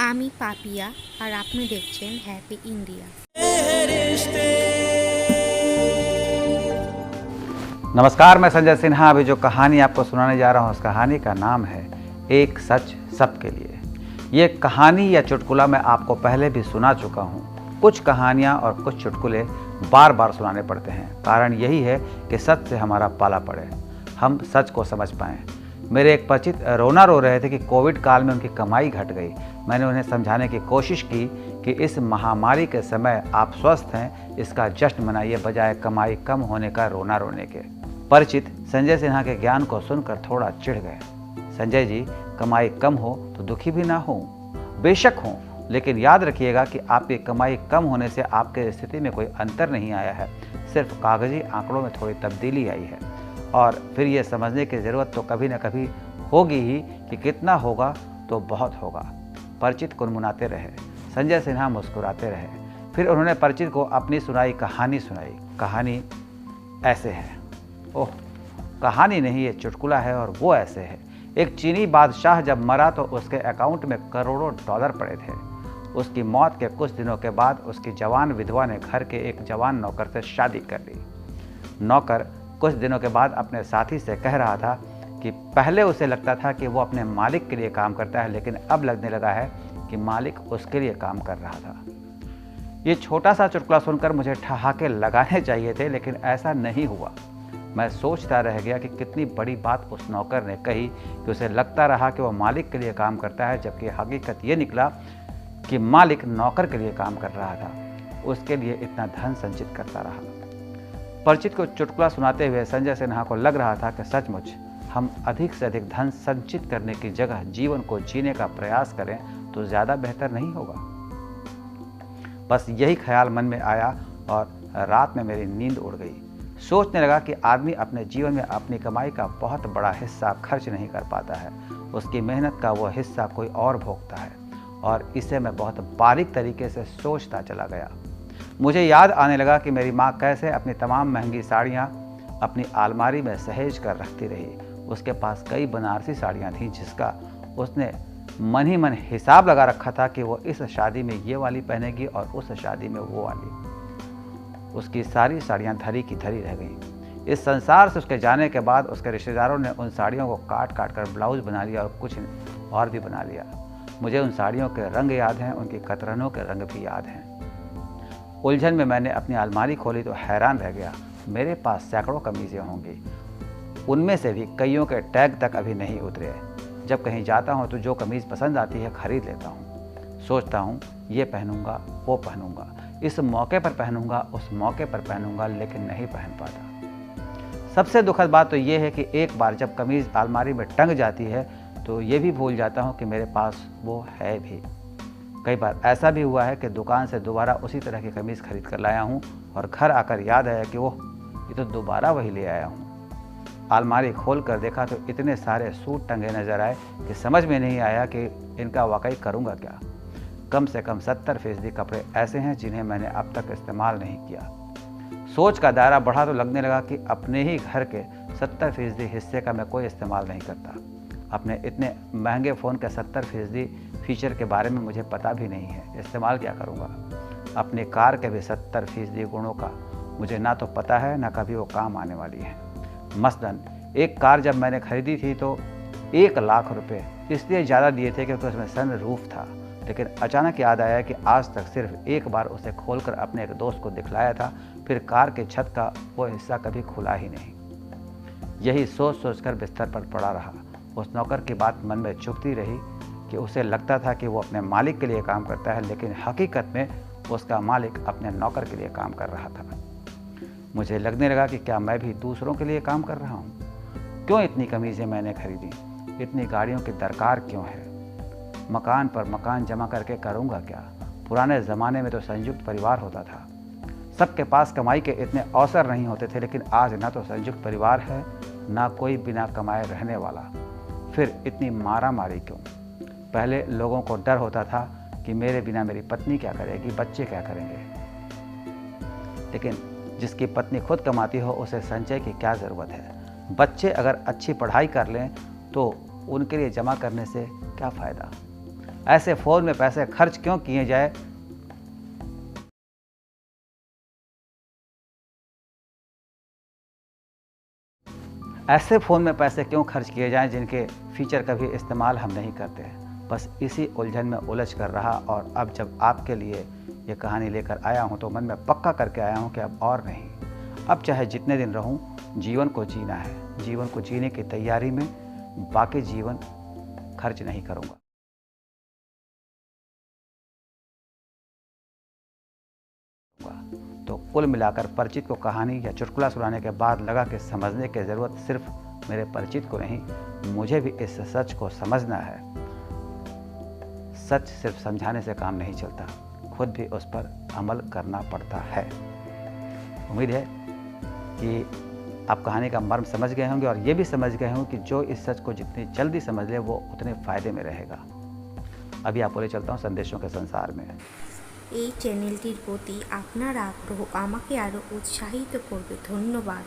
আমি পাপিয়া আর আপনি দেখছেন হ্যাপি ইন্ডিয়া। नमस्कार, मैं संजय सिन्हा। अभी जो कहानी आपको सुनाने जा रहा हूँ उस कहानी का नाम है एक सच सबके लिए। ये कहानी या चुटकुला मैं आपको पहले भी सुना चुका हूँ। कुछ कहानियाँ और कुछ चुटकुले बार बार सुनाने पड़ते हैं। कारण यही है कि सच से हमारा पाला पड़े, हम सच को समझ पाएँ। मेरे एक परिचित रोना रो रहे थे कि कोविड काल में उनकी कमाई घट गई। मैंने उन्हें समझाने की कोशिश की कि इस महामारी के समय आप स्वस्थ हैं, इसका जश्न मनाइए बजाय कमाई कम होने का रोना रोने के। परिचित संजय सिन्हा के ज्ञान को सुनकर थोड़ा चिढ़ गए। संजय जी, कमाई कम हो तो दुखी भी ना हो, बेशक हो, लेकिन याद रखिएगा कि आपकी कमाई कम होने से आपके स्थिति में कोई अंतर नहीं आया है, सिर्फ कागजी आंकड़ों में थोड़ी तब्दीली आई है। और फिर ये समझने की ज़रूरत तो कभी न कभी होगी ही कि कितना होगा तो बहुत होगा। परिचित कुनमुनाते रहे, संजय सिन्हा मुस्कुराते रहे। फिर उन्होंने परिचित को अपनी सुनाई कहानी सुनाई। कहानी ऐसे है। ओह, कहानी नहीं, ये चुटकुला है और वो ऐसे है। एक चीनी बादशाह जब मरा तो उसके अकाउंट में करोड़ों डॉलर पड़े थे। उसकी मौत के कुछ दिनों के बाद उसकी जवान विधवा ने घर के एक जवान नौकर से शादी कर ली। नौकर कुछ दिनों के बाद अपने साथी से कह रहा था कि पहले उसे लगता था कि वो अपने मालिक के लिए काम करता है, लेकिन अब लगने लगा है कि मालिक उसके लिए काम कर रहा था। ये छोटा सा चुटकुला सुनकर मुझे ठहाके लगाने चाहिए थे, लेकिन ऐसा नहीं हुआ। मैं सोचता रह गया कि कितनी बड़ी बात उस नौकर ने कही कि उसे लगता रहा कि वो मालिक के लिए काम करता है, जबकि हकीकत ये निकला कि मालिक नौकर के लिए काम कर रहा था, उसके लिए इतना धन संचित करता रहा। परिचित को चुटकुला सुनाते हुए संजय सिन्हा को लग रहा था कि सचमुच हम अधिक से अधिक धन संचित करने की जगह जीवन को जीने का प्रयास करें तो ज़्यादा बेहतर नहीं होगा। बस यही ख्याल मन में आया और रात में मेरी नींद उड़ गई। सोचने लगा कि आदमी अपने जीवन में अपनी कमाई का बहुत बड़ा हिस्सा खर्च नहीं कर पाता है, उसकी मेहनत का वो हिस्सा कोई और भोगता है। और इसे मैं बहुत बारीक तरीके से सोचता चला गया। मुझे याद आने लगा कि मेरी माँ कैसे अपनी तमाम महंगी साड़ियाँ अपनी अलमारी में सहेज कर रखती रही। उसके पास कई बनारसी साड़ियाँ थीं जिसका उसने मन ही मन हिसाब लगा रखा था कि वो इस शादी में ये वाली पहनेगी और उस शादी में वो वाली। उसकी सारी साड़ियाँ धरी की धरी रह गईं। इस संसार से उसके जाने के बाद उसके रिश्तेदारों ने उन साड़ियों को काट काट कर ब्लाउज बना लिया और कुछ और भी बना लिया। मुझे उन साड़ियों के रंग याद हैं, उनकी कतरनों के रंग भी याद हैं। उलझन में मैंने अपनी अलमारी खोली तो हैरान रह गया। मेरे पास सैकड़ों कमीज़ें होंगी, उनमें से भी कईयों के टैग तक अभी नहीं उतरे। जब कहीं जाता हूँ तो जो कमीज़ पसंद आती है खरीद लेता हूँ। सोचता हूँ ये पहनूंगा, वो पहनूंगा, इस मौके पर पहनूंगा, उस मौके पर पहनूंगा, लेकिन नहीं पहन पाता। सबसे दुखद बात तो ये है कि एक बार जब कमीज़ अलमारी में टंग जाती है तो ये भी भूल जाता हूँ कि मेरे पास वो है भी। कई बार ऐसा भी हुआ है कि दुकान से दोबारा उसी तरह की कमीज़ खरीद कर लाया हूँ और घर आकर याद आया कि ओह, ये तो दोबारा वही ले आया हूँ। अलमारी खोल कर देखा तो इतने सारे सूट टंगे नज़र आए कि समझ में नहीं आया कि इनका वाकई करूँगा क्या। कम से कम 70% कपड़े ऐसे हैं जिन्हें मैंने अब तक इस्तेमाल नहीं किया। सोच का दायरा बढ़ा तो लगने लगा कि अपने ही घर के 70% हिस्से का मैं कोई इस्तेमाल नहीं करता। अपने इतने महंगे फ़ोन के 70% फीचर के बारे में मुझे पता भी नहीं है, इस्तेमाल क्या करूँगा। अपनी कार के भी 70% गुणों का मुझे ना तो पता है ना कभी वो काम आने वाली है। मसलन एक कार जब मैंने खरीदी थी तो 1 लाख रुपए इसलिए ज़्यादा दिए थे क्योंकि उसमें सन रूफ था, लेकिन अचानक याद आया कि आज तक सिर्फ एक बार उसे खोलकर अपने एक दोस्त को दिखलाया था, फिर कार के छत का वो हिस्सा कभी खुला ही नहीं। यही सोच सोच कर बिस्तर पर पड़ा रहा। उस नौकर की बात मन में चुभती रही कि उसे लगता था कि वो अपने मालिक के लिए काम करता है, लेकिन हकीकत में उसका मालिक अपने नौकर के लिए काम कर रहा था। मुझे लगने लगा कि क्या मैं भी दूसरों के लिए काम कर रहा हूँ। क्यों इतनी कमीज़ें मैंने खरीदी, इतनी गाड़ियों की दरकार क्यों है, मकान पर मकान जमा करके करूँगा क्या। पुराने ज़माने में तो संयुक्त परिवार होता था, सबके पास कमाई के इतने अवसर नहीं होते थे, लेकिन आज ना तो संयुक्त परिवार है ना कोई बिना कमाए रहने वाला। फिर इतनी मारा मारी क्यों। पहले लोगों को डर होता था कि मेरे बिना मेरी पत्नी क्या करेगी, बच्चे क्या करेंगे, लेकिन जिसकी पत्नी खुद कमाती हो उसे संचय की क्या ज़रूरत है। बच्चे अगर अच्छी पढ़ाई कर लें तो उनके लिए जमा करने से क्या फ़ायदा। ऐसे फ़ोन में पैसे खर्च क्यों किए जाए? ऐसे फ़ोन में पैसे क्यों खर्च किए जाएं जिनके फ़ीचर का भी इस्तेमाल हम नहीं करते हैं? बस इसी उलझन में उलझ कर रहा और अब जब आपके लिए ये कहानी लेकर आया हूँ तो मन में पक्का करके आया हूँ कि अब और नहीं, अब चाहे जितने दिन रहूँ जीवन को जीना है। जीवन को जीने की तैयारी में बाकी जीवन खर्च नहीं करूँगा। तो कुल मिलाकर परिचित को कहानी या चुटकुला सुनाने के बाद लगा कि समझने की ज़रूरत सिर्फ मेरे परिचित को नहीं, मुझे भी इस सच को समझना है। सच सिर्फ समझाने से काम नहीं चलता, खुद भी उस पर अमल करना पड़ता है। उम्मीद है कि आप कहानी का मर्म समझ गए होंगे और ये भी समझ गए होंगे कि जो इस सच को जितनी जल्दी समझ ले वो उतने फ़ायदे में रहेगा। अभी आप बोले चलता हूँ संदेशों के संसार में। এই চ্যানেলটির প্রতি আপনার আগ্রহ আমাকে আরও উৎসাহিত করবে। ধন্যবাদ।